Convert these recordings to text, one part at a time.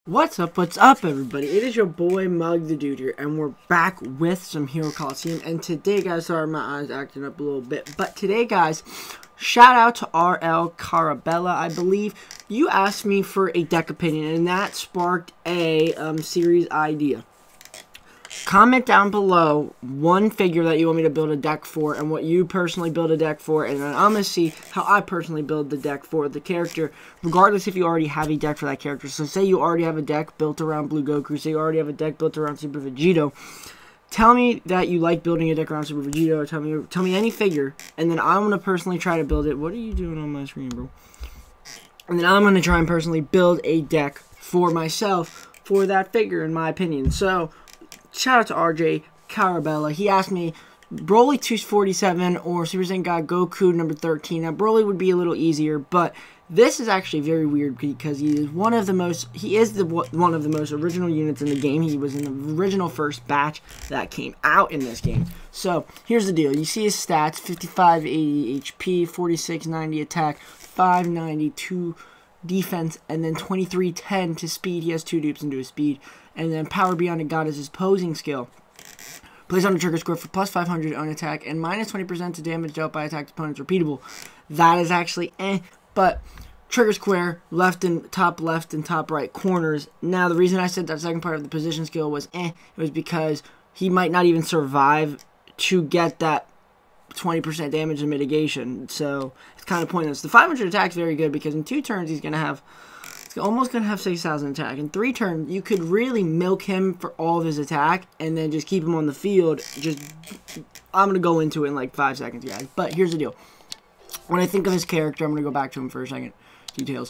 What's up, everybody? It is your boy, Mug the Dude here, and we're back with some Hero Colosseum. And today, guys, sorry, my eyes acting up a little bit, but today, guys, shout out to RL Carabella. I believe you asked me for a deck opinion, and that sparked a series idea. Comment down below one figure that you want me to build a deck for and what you personally build a deck for, and then I'm going to see how I personally build the deck for the character, regardless if you already have a deck for that character. So say you already have a deck built around Blue Goku, say you already have a deck built around Super Vegito. Tell me that you like building a deck around Super Vegito, or tell me any figure, and then I'm going to personally try to build it. What are you doing on my screen, bro? And then I'm going to try and personally build a deck for myself for that figure, in my opinion. So shout out to RJ Carabella. He asked me Broly 247 or Super Saiyan God Goku number 13. Now Broly would be a little easier, but this is actually very weird because he is one of the most original units in the game. He was in the original first batch that came out in this game. So here's the deal. You see his stats: 5580 HP, 4690 attack, 592 defense, and then 2310 to speed. He has 2 dupes into his speed, and then power beyond a god is his posing skill. Plays on a trigger score for plus 500 on attack and minus 20% to damage dealt by attacked opponents repeatable. That is actually but trigger square left and top right corners. Now the reason I said that second part of the position skill was it was because he might not even survive to get that 20% damage and mitigation, so it's kind of pointless. The 500 attack is very good because in 2 turns he's almost gonna have 6,000 attack. In 3 turns you could really milk him for all of his attack and then just keep him on the field. I'm gonna go into it in like 5 seconds, guys. But here's the deal. When I think of his character, I'm gonna go back to him for a second. Details.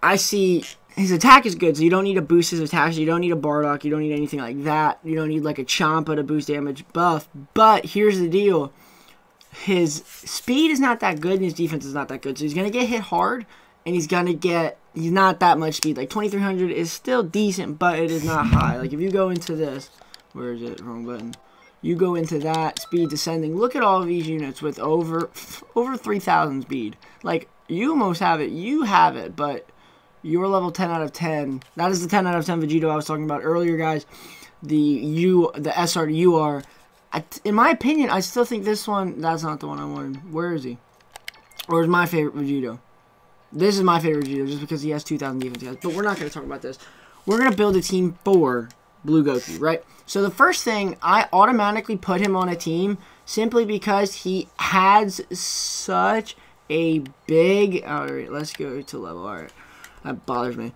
I see his attack is good, so you don't need to boost his attack. You don't need a Bardock. You don't need anything like that. You don't need like a Champa to boost damage buff. But here's the deal. His speed is not that good, and his defense is not that good. So he's going to get hit hard, and he's not that much speed. Like 2300 is still decent, but it is not high. Like if you go into this, where is it? Wrong button. You go into that speed descending. Look at all of these units with over 3,000 speed. Like you almost have it. You have it, but you're level 10 out of 10. That is the 10 out of 10 Vegito I was talking about earlier, guys. The SR to UR. In my opinion, I still think this one, that's not the one I wanted. Where is he? Or is my favorite Vegito? This is my favorite Vegito just because he has 2,000 defense, guys. But we're not going to talk about this. We're going to build a team for Blue Goku, right? So the first thing, I automatically put him on a team simply because he has such a big... Alright, let's go to level. Alright. That bothers me.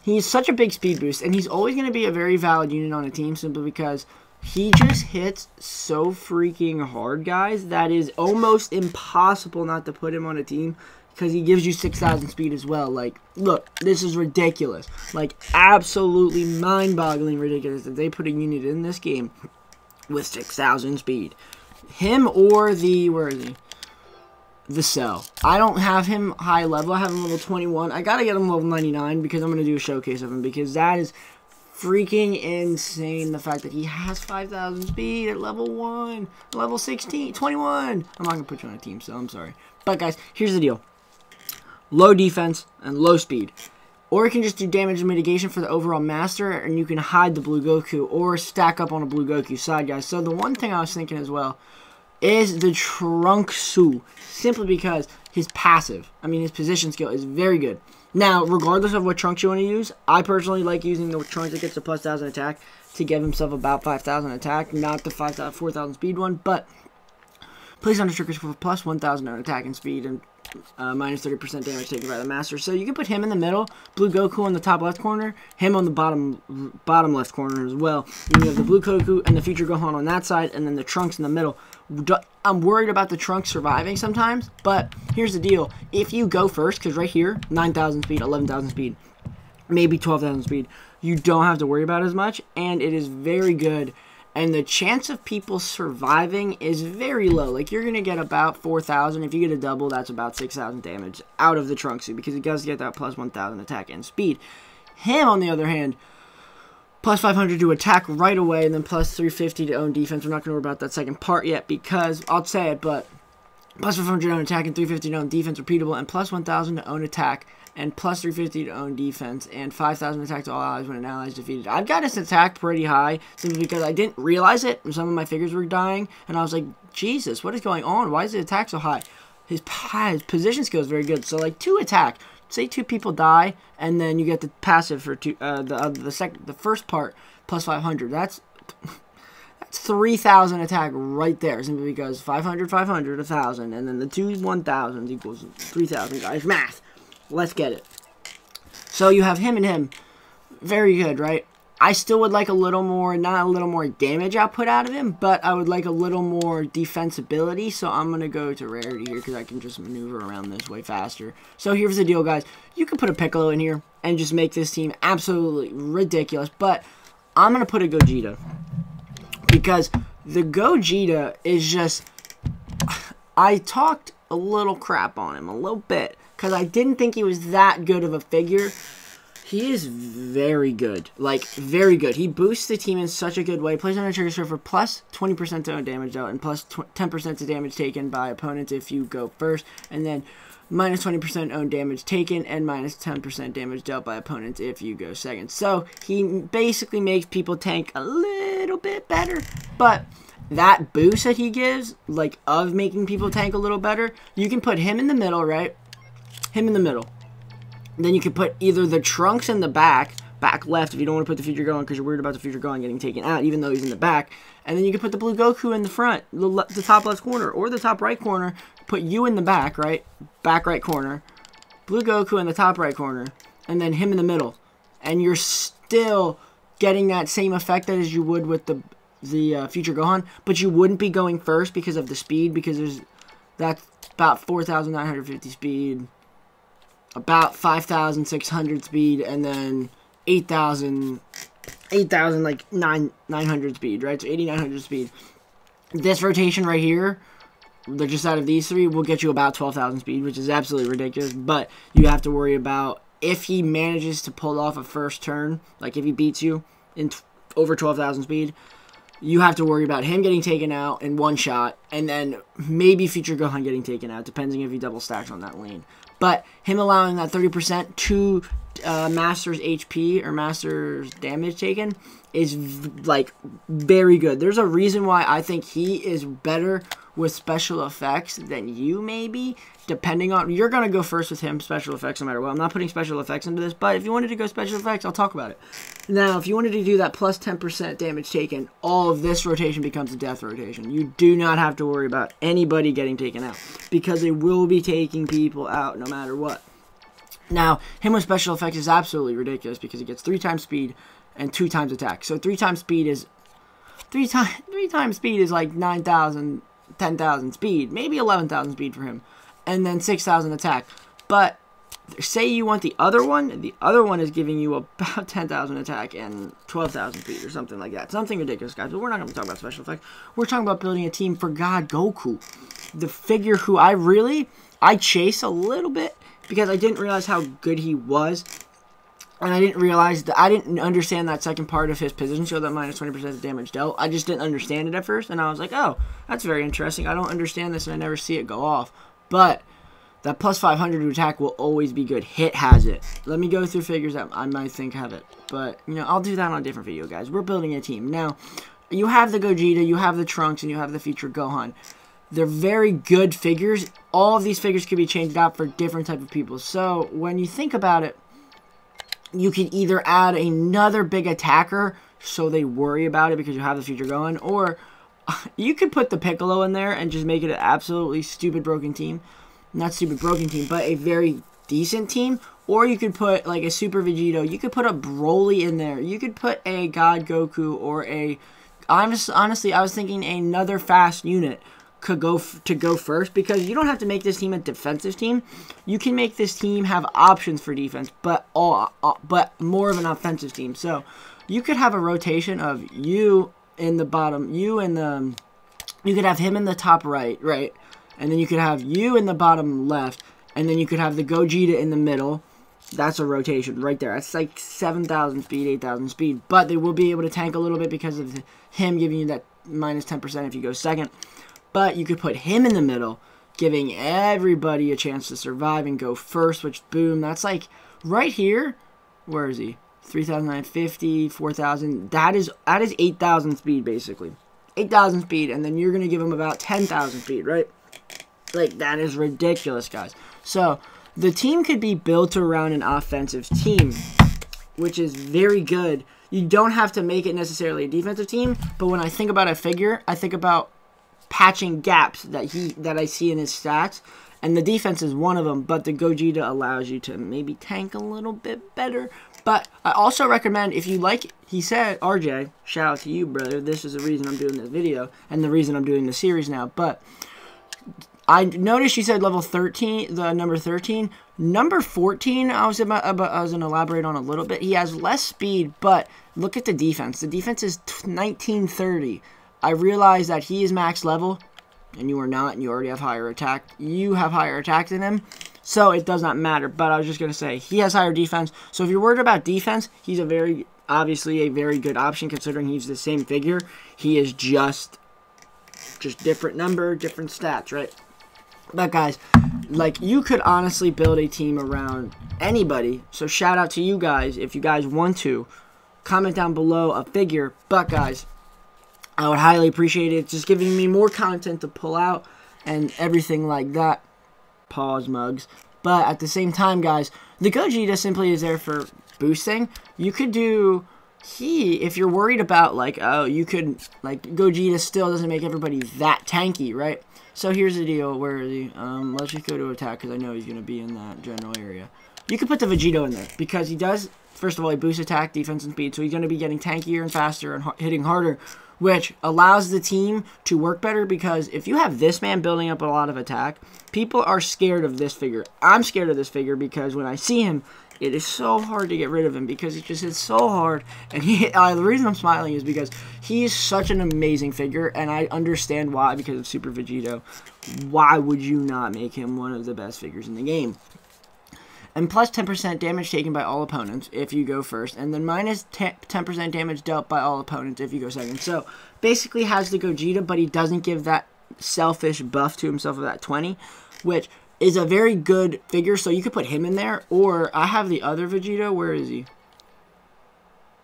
He's such a big speed boost, and he's always going to be a very valid unit on a team simply because he just hits so freaking hard, guys, that is almost impossible not to put him on a team because he gives you 6,000 speed as well. Like, look, this is ridiculous. Like, absolutely mind-boggling ridiculous that they put a unit in this game with 6,000 speed. Him or the... Where is he? The Cell. I don't have him high level. I have him level 21. I gotta get him level 99 because I'm gonna do a showcase of him because that is freaking insane. The fact that he has 5,000 speed at level 1, level 16, 21. I'm not gonna put you on a team, so I'm sorry. But guys, here's the deal. Low defense and low speed. Or you can just do damage and mitigation for the overall master, and you can hide the Blue Goku or stack up on a Blue Goku side, guys. So the one thing I was thinking as well is the Trunksu, simply because his passive, his position skill is very good. Now, regardless of what Trunks you want to use, I personally like using the Trunks that gets the plus 1,000 attack to give himself about 5,000 attack, not the 4,000 speed one, but plays on the triggers for plus 1,000 on attack and speed, and minus 30% damage taken by the master. So you can put him in the middle, Blue Goku on the top left corner, him on the bottom left corner as well. You have the Blue Goku and the future Gohan on that side, and then the Trunks in the middle. I'm worried about the Trunks surviving sometimes, but here's the deal. If you go first, because right here, 9,000 speed, 11,000 speed, maybe 12,000 speed, you don't have to worry about as much, and it is very good. And the chance of people surviving is very low. Like, you're going to get about 4,000. If you get a double, that's about 6,000 damage out of the Trunk suit because he does get that plus 1,000 attack and speed. Him, on the other hand, plus 500 to attack right away and then plus 350 to own defense. We're not going to worry about that second part yet because, I'll say it, but plus 500 to own attack and 350 to own defense repeatable and plus 1,000 to own attack and plus 350 to own defense, and 5,000 attack to all allies when an ally is defeated. I've got his attack pretty high, simply because I didn't realize it, and some of my figures were dying, and I was like, Jesus, what is going on? Why is his attack so high? His position skill is very good, so like 2 attack. Say 2 people die, and then you get the passive for the first part plus 500. That's 3,000 attack right there, simply because 500, 500, 1,000, and then the 2 1,000s equals 3,000. Guys, math. Let's get it. So you have him and him. Very good, right? I still would like a little more, not a little more damage output out of him, but I would like a little more defensibility, so I'm going to go to rarity here because I can just maneuver around this way faster. So here's the deal, guys. You can put a Piccolo in here and just make this team absolutely ridiculous, but I'm going to put a Gogeta because the Gogeta is just... I talked a little crap on him, a little bit, because I didn't think he was that good of a figure. He is very good. Like, very good. He boosts the team in such a good way. Plays on a trigger for plus 20% to own damage dealt and plus 10% to damage taken by opponents if you go first. And then minus 20% own damage taken and minus 10% damage dealt by opponents if you go second. So, he basically makes people tank a little bit better. But that boost that he gives, like, of making people tank a little better, you can put him in the middle, right? Him in the middle. Then you can put either the Trunks in the back left if you don't want to put the Future Gohan because you're worried about the Future Gohan getting taken out, even though he's in the back. And then you can put the Blue Goku in the front, the top left corner, or the top right corner. Put you in the back, right? Back right corner. Blue Goku in the top right corner. And then him in the middle. And you're still getting that same effect as you would with the Future Gohan. But you wouldn't be going first because of the speed, because that's about 4,950 speed. About 5,600 speed, and then 8,000 like 900 speed, right? So 8,900 speed. This rotation right here, they're just out of these 3, will get you about 12,000 speed, which is absolutely ridiculous. But you have to worry about if he manages to pull off a first turn, like if he beats you in over 12,000 speed, you have to worry about him getting taken out in one shot, and then maybe Future Gohan getting taken out, depending if he double stacks on that lane. But him allowing that 30% to Master's HP or Master's damage taken is, like, very good. There's a reason why I think he is better with special effects than you, maybe, depending on... You're going to go first with him, special effects, no matter what. I'm not putting special effects into this, but if you wanted to go special effects, I'll talk about it. Now, if you wanted to do that plus 10% damage taken, all of this rotation becomes a death rotation. You do not have to worry about anybody getting taken out, because they will be taking people out no matter what. Now, him with special effects is absolutely ridiculous, because he gets 3 times speed and 2 times attack. So 3 times speed is... 3 times speed is like 9,000... 10,000 speed, maybe 11,000 speed for him, and then 6,000 attack. But say you want the other one is giving you about 10,000 attack and 12,000 speed or something like that. Something ridiculous, guys. But we're not going to talk about special effects. We're talking about building a team for God Goku, the figure who I chase a little bit because I didn't realize how good he was. And I didn't understand that second part of his position show, that minus 20% of damage dealt. I just didn't understand it at first, and I was like, oh, that's very interesting. I don't understand this, and I never see it go off. But that plus 500 to attack will always be good. Hit has it. Let me go through figures that I might think have it. But, you know, I'll do that on a different video, guys. We're building a team. Now, you have the Gogeta, you have the Trunks, and you have the Future Gohan. They're very good figures. All of these figures can be changed out for different type of people. So, when you think about it, you can either add another big attacker so they worry about it because you have the Future Gohan, or you could put the Piccolo in there and just make it an absolutely stupid broken team. Not stupid broken team, but a very decent team. Or you could put like a Super Vegito. You could put a Broly in there. You could put a God Goku or a... Honestly, I was thinking another fast unit could go first, because you don't have to make this team a defensive team. You can make this team have options for defense, but more of an offensive team. So you could have a rotation of you in the bottom, you could have him in the top right, and then you could have you in the bottom left, and then you could have the Gogeta in the middle. That's a rotation right there. That's like 7,000 speed, 8,000 speed, but they will be able to tank a little bit because of him giving you that minus 10% if you go second. But you could put him in the middle. giving everybody a chance to survive and go first, which, boom, that's like right here. Where is he? 3,950, 4,000. That is 8,000 speed, basically. 8,000 speed, and then you're going to give him about 10,000 speed, right? Like, that is ridiculous, guys. So, the team could be built around an offensive team, which is very good. You don't have to make it necessarily a defensive team, but when I think about a figure, I think about patching gaps that I see in his stats, and the defense is one of them, but the Gogeta allows you to maybe tank a little bit better. But I also recommend, if you like, he said, RJ, shout out to you, brother, this is the reason I'm doing this video, and the reason I'm doing the series now, but I noticed you said level 13, the number 13. Number 14, I was going to elaborate on a little bit. He has less speed, but look at the defense. The defense is 1930. I realize that he is max level, and you are not, and you already have higher attack. You have higher attack than him, so it does not matter. But I was just going to say, he has higher defense. So if you're worried about defense, he's obviously a very good option, considering he's the same figure. He is just different number, different stats, right? But guys, like, you could honestly build a team around anybody. So shout out to you guys if you guys want to. Comment down below a figure. But guys, I would highly appreciate it. It's just giving me more content to pull out and everything like that. Pause, mugs. But at the same time, guys, the Gogeta simply is there for boosting. You could do... if you're worried about, like, oh, you could, like, Gogeta still doesn't make everybody that tanky, right? So here's the deal. Where is he? Let's just go to attack, because I know he's going to be in that general area. You could put the Vegito in there, because he does, first of all, he boosts attack, defense, and speed, so he's going to be getting tankier and faster and hitting harder, which allows the team to work better, because if you have this man building up a lot of attack, people are scared of this figure. I'm scared of this figure, because when I see him, it is so hard to get rid of him, because he just hits so hard. And the reason I'm smiling is because he is such an amazing figure, and I understand why, because of Super Vegito. Why would you not make him one of the best figures in the game? And plus 10% damage taken by all opponents if you go first, and then minus 10% damage dealt by all opponents if you go second. So basically has the Gogeta, but he doesn't give that selfish buff to himself of that 20, which is a very good figure, so you could put him in there. Or I have the other Vegito. Where is he?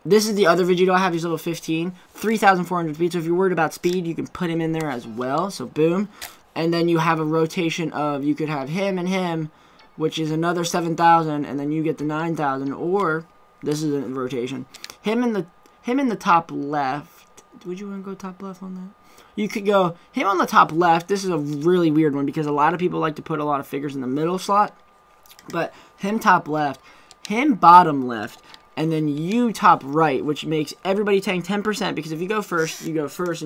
This is the other Vegito I have. He's level 15, 3,400 speed. So if you're worried about speed, you can put him in there as well. So boom. And then you have a rotation of, you could have him and him, which is another 7,000, and then you get the 9,000. Or this is a rotation. Him in the top left. Would you want to go top left on that? You could go him on the top left. This is a really weird one, because a lot of people like to put a lot of figures in the middle slot. But him top left, him bottom left, and then you top right, which makes everybody tank 10%, because if you go first and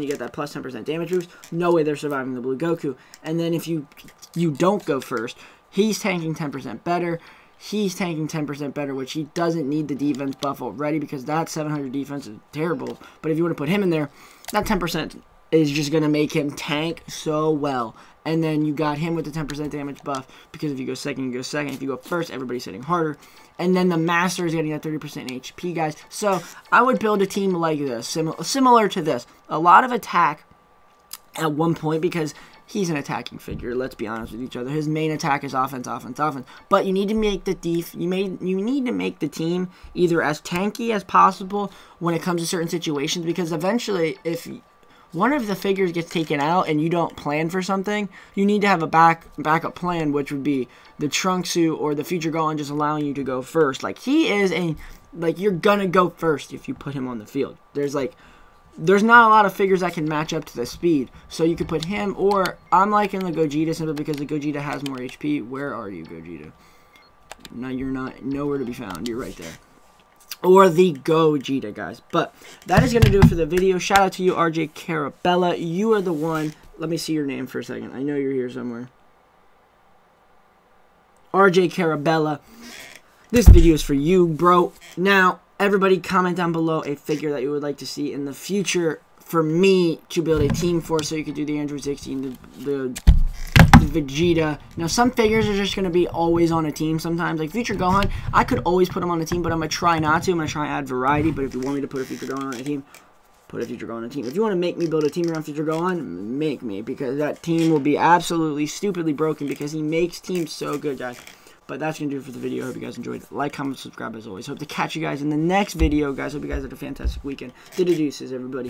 you get that plus 10% damage boost, no way they're surviving the blue Goku. And then if you don't go first, he's tanking 10% better. He's tanking 10% better, which he doesn't need the defense buff already, because that 700 defense is terrible. But if you want to put him in there, that 10% is just going to make him tank so well. And then you got him with the 10% damage buff, because if you go second, you go second. If you go first, everybody's hitting harder. And then the Master is getting that 30% HP, guys. So I would build a team like this, similar to this. A lot of attack at one point, because he's an attacking figure. Let's be honest with each other. His main attack is offense, offense, offense. But you need to make the you need to make the team either as tanky as possible when it comes to certain situations, because eventually, if one of the figures gets taken out and you don't plan for something, you need to have a backup plan, which would be the Trunk Suit or the Future Gohan just allowing you to go first. Like, he is you're gonna go first if you put him on the field. There's not a lot of figures that can match up to the speed. So you could put him, or I'm liking the Gogeta simply because the Gogeta has more HP. Where are you, Gogeta? No, you're not nowhere to be found. You're right there. Or the Gogeta, guys. But that is going to do it for the video. Shout out to you, RJ Carabella. You are the one. Let me see your name for a second. I know you're here somewhere. RJ Carabella. This video is for you, bro. Now, everybody comment down below a figure that you would like to see in the future for me to build a team for, so you could do the Android 16, the Vegeta. Now, some figures are just going to be always on a team sometimes. Like Future Gohan, I could always put him on a team, but I'm going to try not to. I'm going to try and add variety, but if you want me to put a Future Gohan on a team, put a Future Gohan team. If you want to make me build a team around Future Gohan, make me, because that team will be absolutely stupidly broken because he makes teams so good, guys. But that's going to do it for the video. I hope you guys enjoyed. Like, comment, subscribe as always. Hope to catch you guys in the next video, guys. Hope you guys had a fantastic weekend. The deuces, everybody.